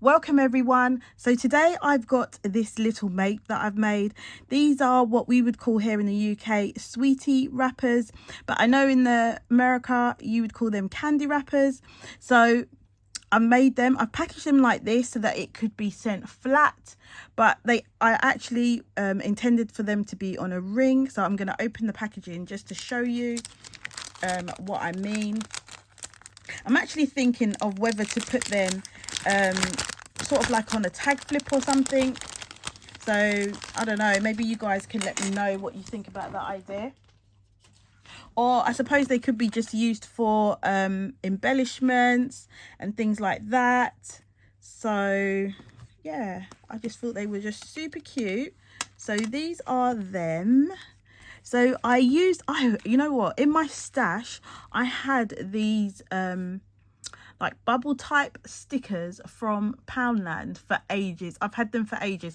Welcome everyone. So today I've got this little make that I've made. These are what we would call here in the UK sweetie wrappers, but I know in the America you would call them candy wrappers. So I made them, I packaged them like this so that it could be sent flat, but I actually intended for them to be on a ring. So I'm going to open the packaging just to show you what I mean. I'm actually thinking of whether to put them sort of like on a tag flip or something. So I don't know, maybe you guys can let me know what you think about that idea. Or I suppose they could be just used for embellishments and things like that. So yeah, I just thought they were just super cute. So these are them. So I used, you know what, in my stash I had these like bubble type stickers from Poundland for ages. I've had them for ages.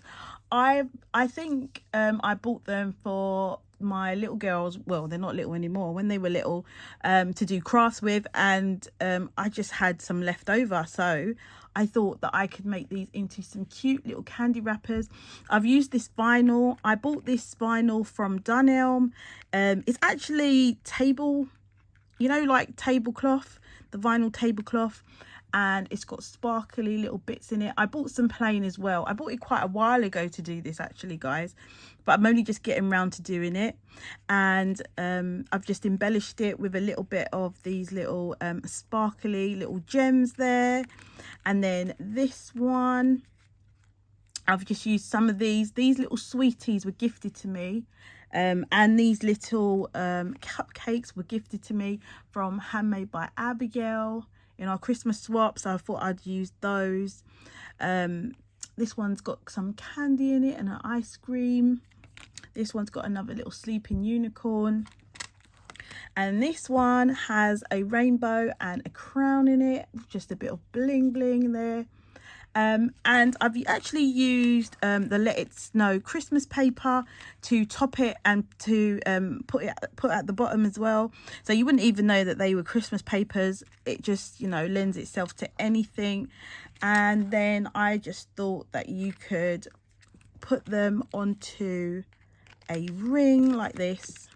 I think I bought them for my little girls, well, they're not little anymore, when they were little, to do crafts with, and I just had some left over, so I thought that I could make these into some cute little candy wrappers. I've used this vinyl. I bought this vinyl from Dunelm. It's actually table, you know, like tablecloth, the vinyl tablecloth, and it's got sparkly little bits in it. I bought some plain as well. I bought it quite a while ago to do this actually, guys, but I'm only just getting around to doing it. And I've just embellished it with a little bit of these little sparkly little gems there. And then this one, I've just used some of these little sweeties were gifted to me. And these little cupcakes were gifted to me from Handmade by Abigail in our Christmas swap, so I thought I'd use those. This one's got some candy in it and an ice cream. This one's got another little sleeping unicorn, and this one has a rainbow and a crown in it, just a bit of bling bling there. And I've actually used the Let It Snow Christmas paper to top it and to put at the bottom as well, so you wouldn't even know that they were Christmas papers. It just, you know, lends itself to anything. And then I just thought that you could put them onto a ring like this,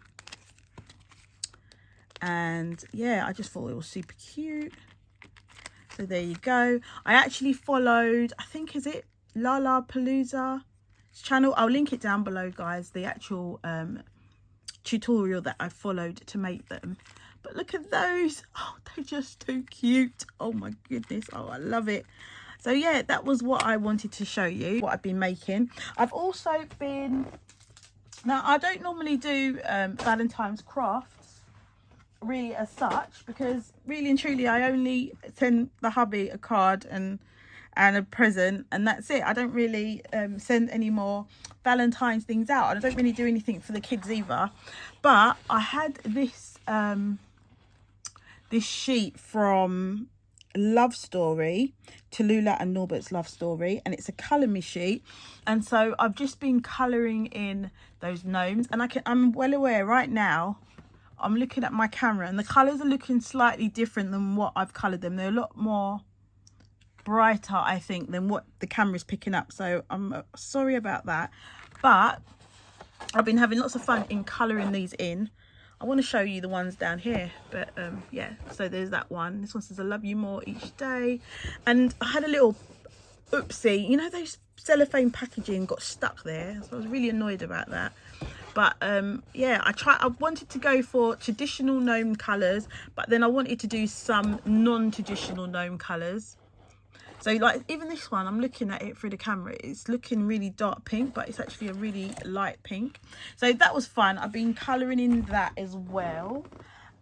and yeah, I just thought it was super cute. So there you go. I actually followed, I think, is it Lala Palooza's channel? I'll link it down below, guys, the actual tutorial that I followed to make them. But look at those. Oh, they're just too cute. Oh my goodness. Oh, I love it. So yeah, that was what I wanted to show you, what I've been making. I've also been, now I don't normally do Valentine's crafts really as such, because really and truly I only send the hubby a card and a present, and that's it. I don't really send any more Valentine's things out, and I don't really do anything for the kids either. But I had this this sheet from Love Story, Tallulah and Norbert's Love Story, and it's a colour me sheet, and so I've just been colouring in those gnomes. And I'm well aware right now, I'm looking at my camera and the colours are looking slightly different than what I've coloured them. They're a lot more brighter, I think, than what the camera's picking up, so I'm sorry about that. But I've been having lots of fun in colouring these in. I want to show you the ones down here, but yeah, so there's that one. This one says I love you more each day. And I had a little oopsie, you know, those cellophane packaging got stuck there, so I was really annoyed about that. But yeah, I wanted to go for traditional gnome colours, but then I wanted to do some non-traditional gnome colours. So like even this one, I'm looking at it through the camera, it's looking really dark pink, but it's actually a really light pink. So that was fun. I've been colouring in that as well.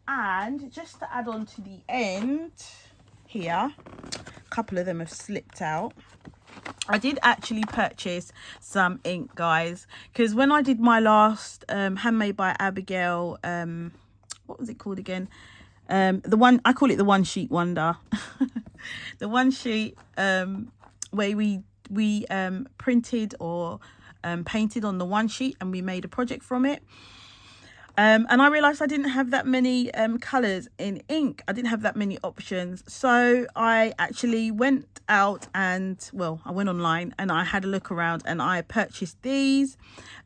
And just to add on to the end here, a couple of them have slipped out. I did actually purchase some ink, guys, because when I did my last Handmade by Abigail, what was it called again? The one, I call it the one sheet wonder. The one sheet where we printed or painted on the one sheet and we made a project from it. And I realized I didn't have that many colors in ink. I didn't have that many options, so I actually went out and, well, I went online and I had a look around and I purchased these.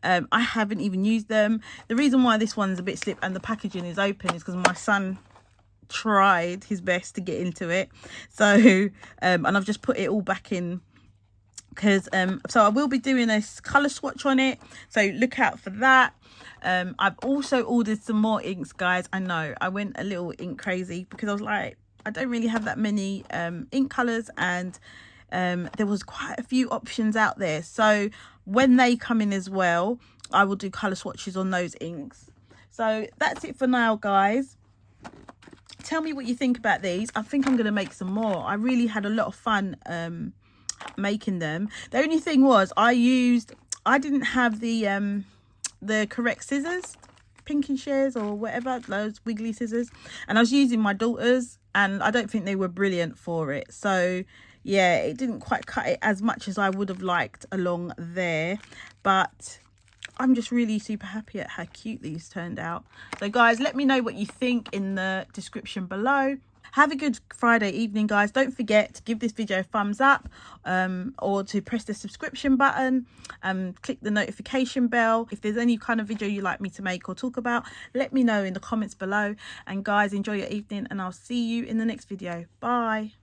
I haven't even used them. The reason why this one's a bit slip and the packaging is open is because my son tried his best to get into it, so and I've just put it all back in because so I will be doing a color swatch on it, so look out for that. I've also ordered some more inks, guys. I know I went a little ink crazy because I was like, I don't really have that many ink colors, and there was quite a few options out there. So when they come in as well, I will do color swatches on those inks. So that's it for now, guys. Tell me what you think about these. I think I'm going to make some more. I really had a lot of fun making them. The only thing was I didn't have the correct scissors, pinky shears or whatever, those wiggly scissors, and I was using my daughter's, and I don't think they were brilliant for it. So yeah, it didn't quite cut it as much as I would have liked along there, but I'm just really super happy at how cute these turned out. So guys, let me know what you think in the description below. Have a good Friday evening, guys. Don't forget to give this video a thumbs up, or to press the subscription button, click the notification bell. If there's any kind of video you like me to make or talk about, let me know in the comments below. And guys, enjoy your evening and I'll see you in the next video. Bye.